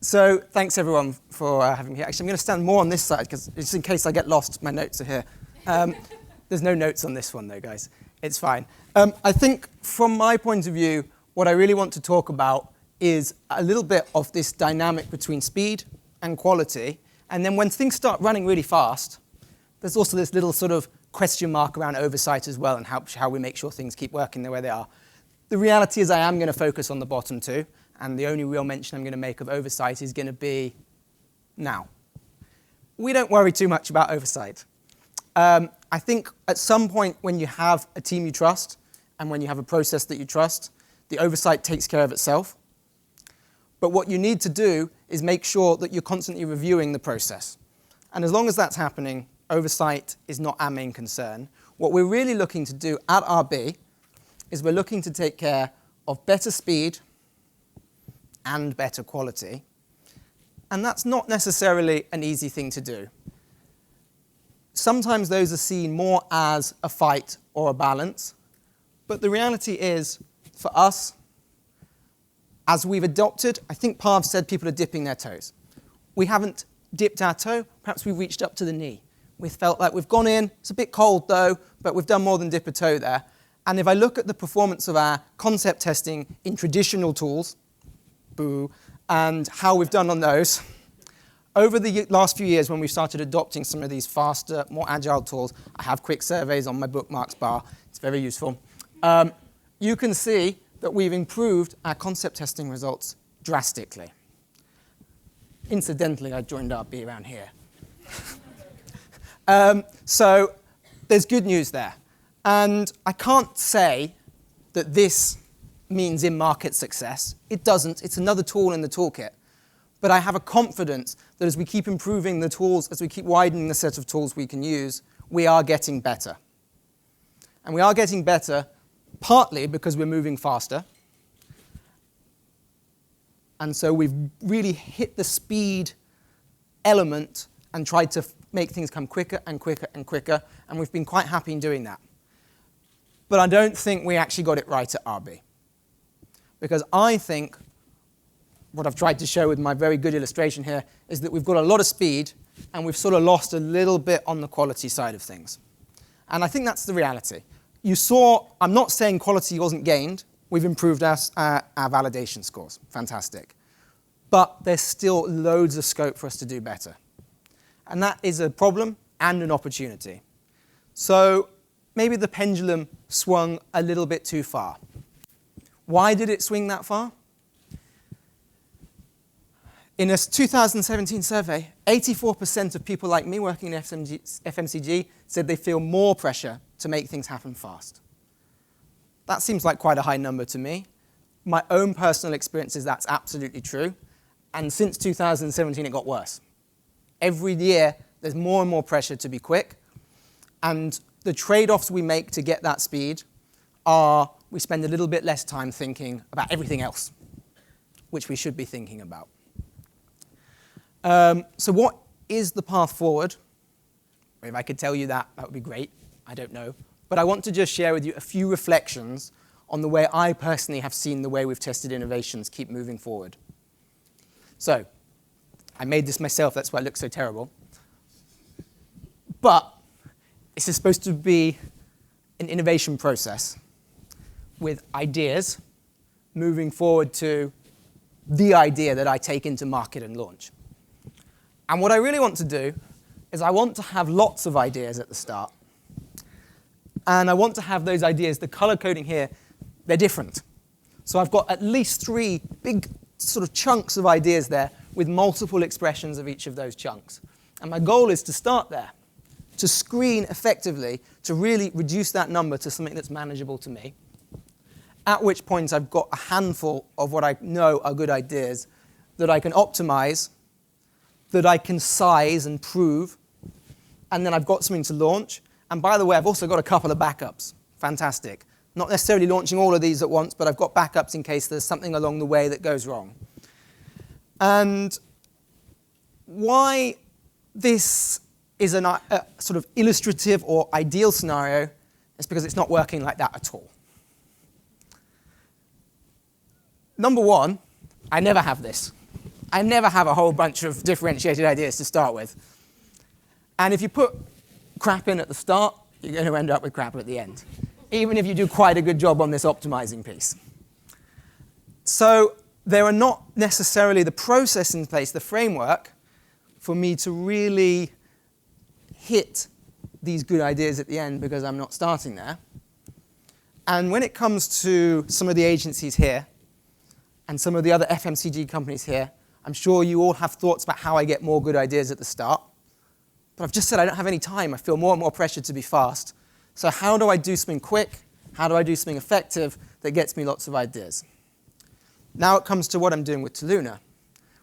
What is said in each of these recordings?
So thanks everyone for having me here. Actually, I'm going to stand more on this side because just in case I get lost, my notes are here. There's no notes on this one though, guys. It's fine. I think from my point of view, what I really want to talk about is a little bit of this dynamic between speed and quality. And then when things start running really fast, there's also this little sort of question mark around oversight as well and how we make sure things keep working the way they are. The reality is I am going to focus on the bottom two. And the only real mention I'm going to make of oversight is going to be now. We don't worry too much about oversight. I think at some point when you have a team you trust and when you have a process that you trust, the oversight takes care of itself. But what you need to do is make sure that you're constantly reviewing the process. And as long as that's happening, oversight is not our main concern. What we're really looking to do at RB is we're looking to take care of better speed and better quality. And that's not necessarily an easy thing to do. Sometimes those are seen more as a fight or a balance. But the reality is, for us, as we've adopted, I think Parv said people are dipping their toes. We haven't dipped our toe, perhaps we've reached up to the knee. We felt like we've gone in, it's a bit cold though, but we've done more than dip a toe there. And if I look at the performance of our concept testing in traditional tools, and how we've done on those. Over the last few years when we've started adopting some of these faster, more agile tools, I have quick surveys on my bookmarks bar. It's very useful. You can see that we've improved our concept testing results drastically. Incidentally, I joined RB around here. So there's good news there. And I can't say that this means in-market success. It doesn't. It's another tool in the toolkit. But I have a confidence that as we keep improving the tools, as we keep widening the set of tools we can use, we are getting better. And we are getting better partly because we're moving faster. And so we've really hit the speed element and tried to make things come quicker and quicker and quicker. And we've been quite happy in doing that. But I don't think we actually got it right at RB. Because I think what I've tried to show with my very good illustration here is that we've got a lot of speed and we've sort of lost a little bit on the quality side of things. And I think that's the reality. You saw, I'm not saying quality wasn't gained. We've improved our validation scores. Fantastic. But there's still loads of scope for us to do better. And that is a problem and an opportunity. So maybe the pendulum swung a little bit too far. Why did it swing that far? In a 2017 survey, 84% of people like me working in FMCG said they feel more pressure to make things happen fast. That seems like quite a high number to me. My own personal experience is that's absolutely true. And since 2017, it got worse. Every year, there's more and more pressure to be quick. And the trade-offs we make to get that speed are we spend a little bit less time thinking about everything else, which we should be thinking about. So what is the path forward? If I could tell you that, that would be great. I don't know. But I want to just share with you a few reflections on the way I personally have seen the way we've tested innovations keep moving forward. So I made this myself, that's why it looks so terrible. But this is supposed to be an innovation process with ideas moving forward to the idea that I take into market and launch. And what I really want to do is I want to have lots of ideas at the start. And I want to have those ideas, the color coding here, they're different. So I've got at least 3 big sort of chunks of ideas there with multiple expressions of each of those chunks. And my goal is to start there, to screen effectively, to really reduce that number to something that's manageable to me. At which point I've got a handful of what I know are good ideas that I can optimize, that I can size and prove, and then I've got something to launch. And by the way, I've also got a couple of backups. Fantastic. Not necessarily launching all of these at once, but I've got backups in case there's something along the way that goes wrong. And why this is a sort of illustrative or ideal scenario is because it's not working like that at all. Number one, I never have this. I never have a whole bunch of differentiated ideas to start with. And if you put crap in at the start, you're going to end up with crap at the end, even if you do quite a good job on this optimizing piece. So there are not necessarily the process in place, the framework, for me to really hit these good ideas at the end because I'm not starting there. And when it comes to some of the agencies here and some of the other FMCG companies here, I'm sure you all have thoughts about how I get more good ideas at the start. But I've just said I don't have any time. I feel more and more pressure to be fast. So how do I do something quick? How do I do something effective that gets me lots of ideas? Now it comes to what I'm doing with Toluna,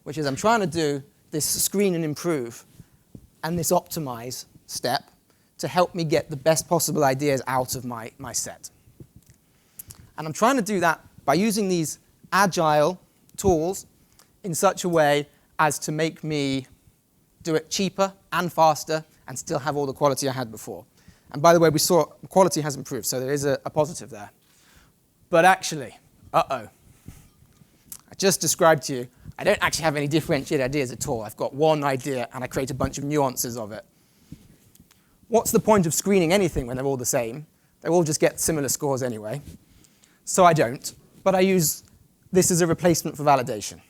which is I'm trying to do this screen and improve and this optimize step to help me get the best possible ideas out of my set. And I'm trying to do that by using these agile tools in such a way as to make me do it cheaper and faster and still have all the quality I had before. And by the way, we saw quality has improved, so there is a positive there. But actually, I just described to you, I don't actually have any differentiated ideas at all. I've got one idea, and I create a bunch of nuances of it. What's the point of screening anything when they're all the same? They all just get similar scores anyway. So I don't, but I use this as a replacement for validation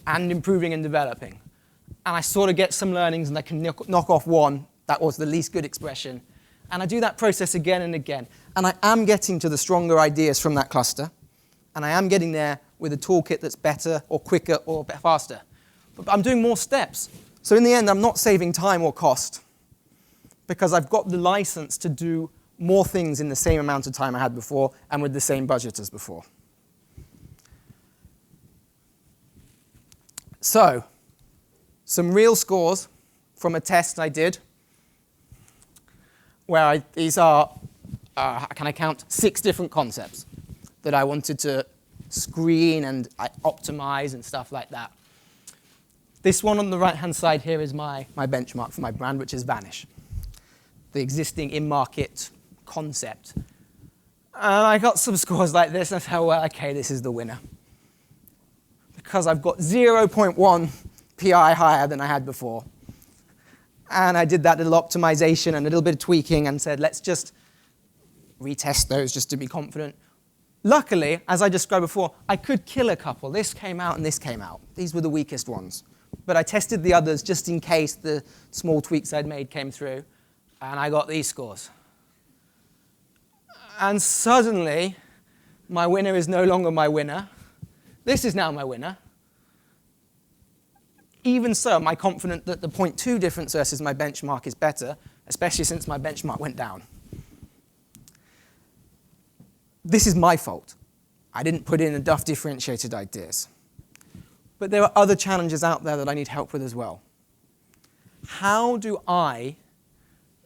and improving and developing. And I sort of get some learnings, and I can knock off one that was the least good expression. And I do that process again and again. And I am getting to the stronger ideas from that cluster. And I am getting there with a toolkit that's better or quicker or faster. But I'm doing more steps. So in the end, I'm not saving time or cost because I've got the license to do more things in the same amount of time I had before and with the same budget as before. So, some real scores from a test I did where these are, can I count, 6 different concepts that I wanted to screen and optimize and stuff like that. This one on the right-hand side here is my benchmark for my brand, which is Vanish, the existing in-market concept. And I got some scores like this, and I thought, well, okay, this is the winner. Because I've got 0.1 PI higher than I had before. And I did that little optimization and a little bit of tweaking and said, let's just retest those just to be confident. Luckily, as I described before, I could kill a couple. This came out and this came out. These were the weakest ones. But I tested the others just in case the small tweaks I'd made came through. And I got these scores. And suddenly, my winner is no longer my winner. This is now my winner. Even so, am I confident that the 0.2 difference versus my benchmark is better, especially since my benchmark went down? This is my fault. I didn't put in enough differentiated ideas. But there are other challenges out there that I need help with as well. How do I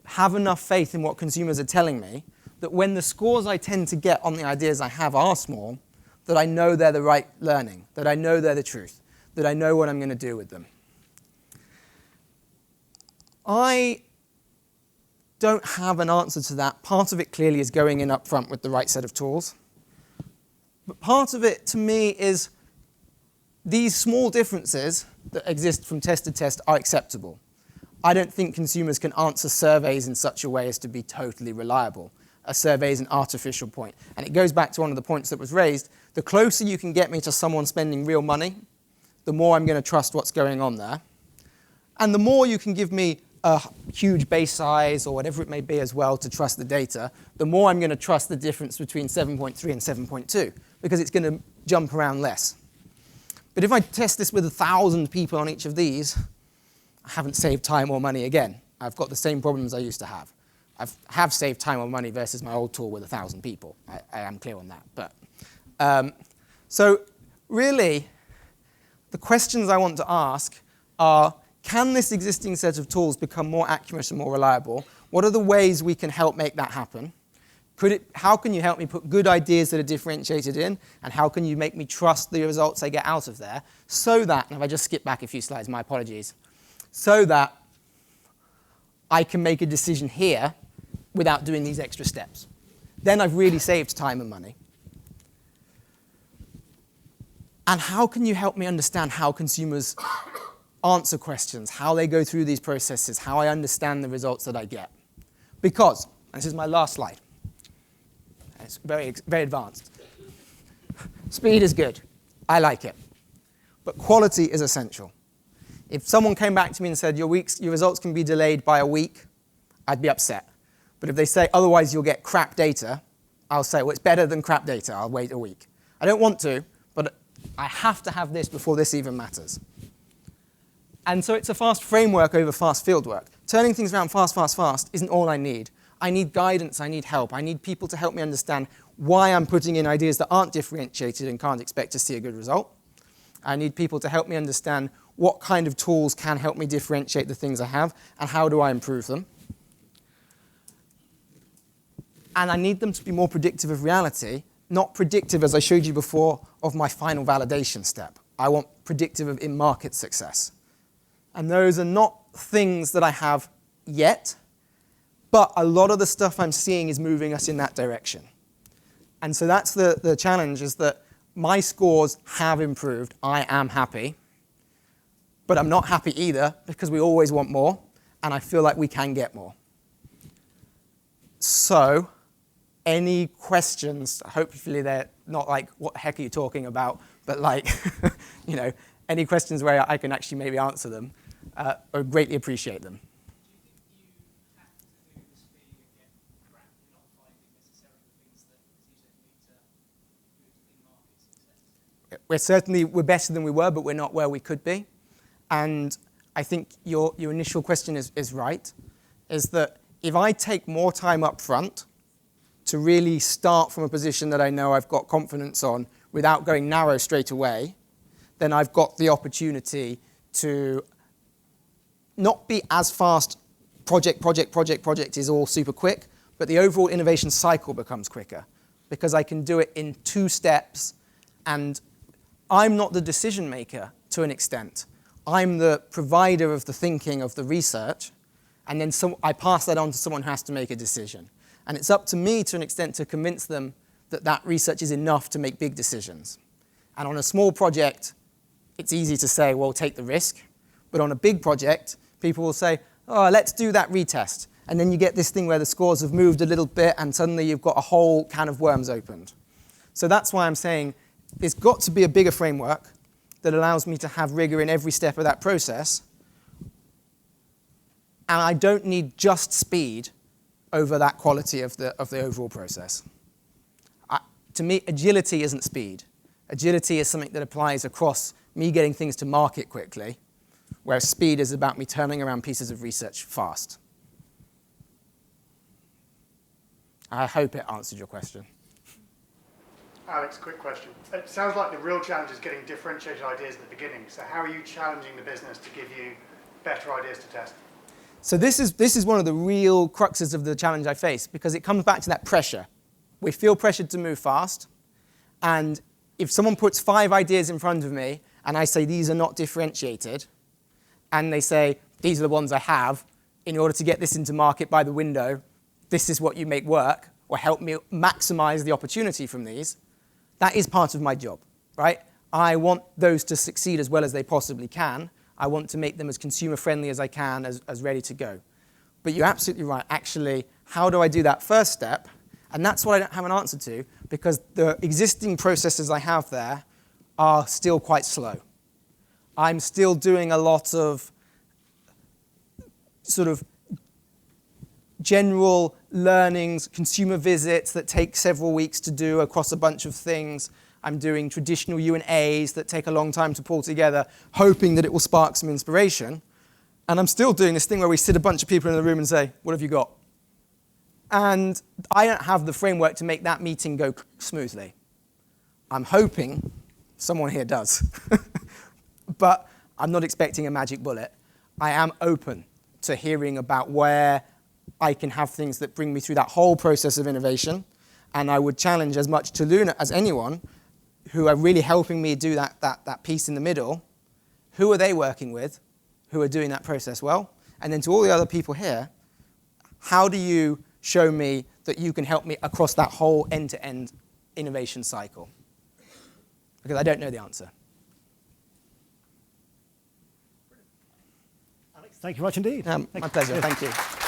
have enough faith in what consumers are telling me that when the scores I tend to get on the ideas I have are small, that I know they're the right learning, that I know they're the truth, that I know what I'm going to do with them? I don't have an answer to that. Part of it clearly is going in up front with the right set of tools. But part of it, to me, is these small differences that exist from test to test are acceptable. I don't think consumers can answer surveys in such a way as to be totally reliable. A survey is an artificial point. And it goes back to one of the points that was raised. The closer you can get me to someone spending real money, the more I'm going to trust what's going on there. And the more you can give me a huge base size or whatever it may be as well to trust the data, the more I'm going to trust the difference between 7.3 and 7.2, because it's going to jump around less. But if I test this with 1,000 people on each of these, I haven't saved time or money again. I've got the same problems I used to have. I have saved time or money versus my old tool with 1,000 people. I am clear on that. But so really, the questions I want to ask are, can this existing set of tools become more accurate and more reliable? What are the ways we can help make that happen? How can you help me put good ideas that are differentiated in? And how can you make me trust the results I get out of there? So that, and if I just skip back a few slides, my apologies, so that I can make a decision here without doing these extra steps. Then I've really saved time and money. And how can you help me understand how consumers answer questions, how they go through these processes, how I understand the results that I get? Because, and this is my last slide, it's very, very advanced. Speed is good. I like it. But quality is essential. If someone came back to me and said, your results can be delayed by a week, I'd be upset. But if they say, otherwise you'll get crap data, I'll say, well, it's better than crap data. I'll wait a week. I don't want to, but I have to have this before this even matters. And so it's a fast framework over fast field work. Turning things around fast, fast, fast isn't all I need. I need guidance. I need help. I need people to help me understand why I'm putting in ideas that aren't differentiated and can't expect to see a good result. I need people to help me understand what kind of tools can help me differentiate the things I have and how do I improve them. And I need them to be more predictive of reality, not predictive, as I showed you before, of my final validation step. I want predictive of in-market success. And those are not things that I have yet, but a lot of the stuff I'm seeing is moving us in that direction. And so that's the challenge, is that my scores have improved. I am happy. But I'm not happy either, because we always want more, and I feel like we can get more. So, any questions? Hopefully they're not like, what the heck are you talking about? But like, you know, any questions where I can actually maybe answer them, I would greatly appreciate them. We're better than we were, but we're not where we could be. And I think your initial question is right, is that if I take more time up front to really start from a position that I know I've got confidence on without going narrow straight away, then I've got the opportunity to not be as fast, project is all super quick, but the overall innovation cycle becomes quicker because I can do it in 2 steps, and I'm not the decision maker to an extent. I'm the provider of the thinking, of the research, and then I pass that on to someone who has to make a decision. And it's up to me to an extent to convince them that that research is enough to make big decisions. And on a small project, it's easy to say, well, take the risk. But on a big project, people will say, oh, let's do that retest. And then you get this thing where the scores have moved a little bit, and suddenly you've got a whole can of worms opened. So that's why I'm saying there's got to be a bigger framework that allows me to have rigor in every step of that process. And I don't need just speed over that quality of the overall process. To me, agility isn't speed. Agility is something that applies across me getting things to market quickly, whereas speed is about me turning around pieces of research fast. I hope it answered your question. Alex, quick question. It sounds like the real challenge is getting differentiated ideas at the beginning. So how are you challenging the business to give you better ideas to test? So this is one of the real cruxes of the challenge I face, because it comes back to that pressure. We feel pressured to move fast, and if someone puts 5 ideas in front of me and I say these are not differentiated, and they say these are the ones I have, in order to get this into market by the window, this is what you make work, or help me maximize the opportunity from these, that is part of my job, right? I want those to succeed as well as they possibly can. I want to make them as consumer-friendly as I can, as ready to go. But you're absolutely right. Actually, how do I do that first step? And that's what I don't have an answer to, because the existing processes I have there are still quite slow. I'm still doing a lot of sort of general learnings, consumer visits that take several weeks to do across a bunch of things. I'm doing traditional U&As that take a long time to pull together, hoping that it will spark some inspiration. And I'm still doing this thing where we sit a bunch of people in the room and say, what have you got? And I don't have the framework to make that meeting go smoothly. I'm hoping someone here does. But I'm not expecting a magic bullet. I am open to hearing about where I can have things that bring me through that whole process of innovation. And I would challenge as much to Luna as anyone who are really helping me do that piece in the middle. Who are they working with who are doing that process well? And then to all the other people here, how do you show me that you can help me across that whole end-to-end innovation cycle? Because I don't know the answer. Thank you very much indeed. My pleasure. Thank you.